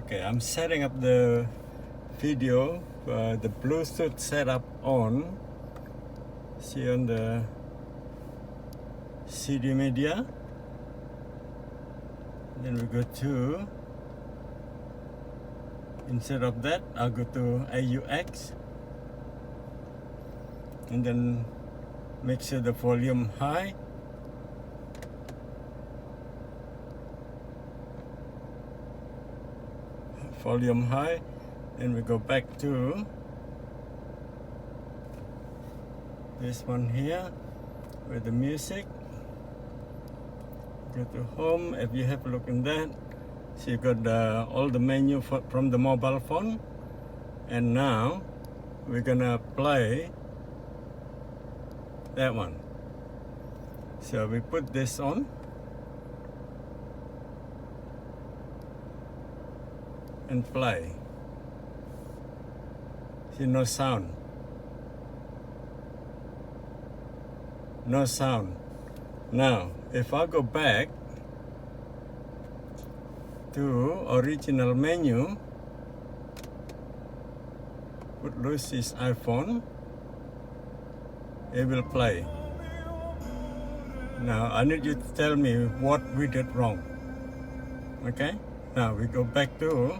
Okay, I'm setting up the video, the Bluetooth setup on. See on the CD media. Then we go to, instead of that, I'll go to AUX. And then make sure the volume high. Volume high. Then we go back to this one here with the music. Go to home. If you have a look in that, so you got all the menu from the mobile phone. And now we're gonna play that one. So we put this on. And play. See, no sound. No sound. Now, if I go back to original menu, put Lucy's iPhone, it will play. Now, I need you to tell me what we did wrong. Okay? Now, we go back to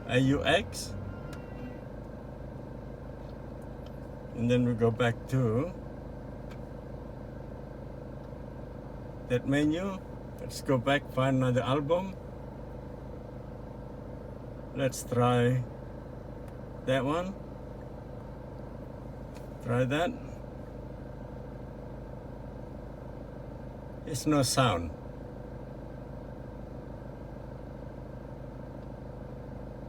AUX. And then we go back to that menu. Let's go back, find another album. Let's try that one. Try that. It's no sound.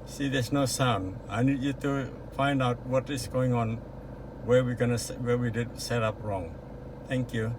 See, there's no sound. I need you to find out what is going on, where we did set up wrong. Thank you.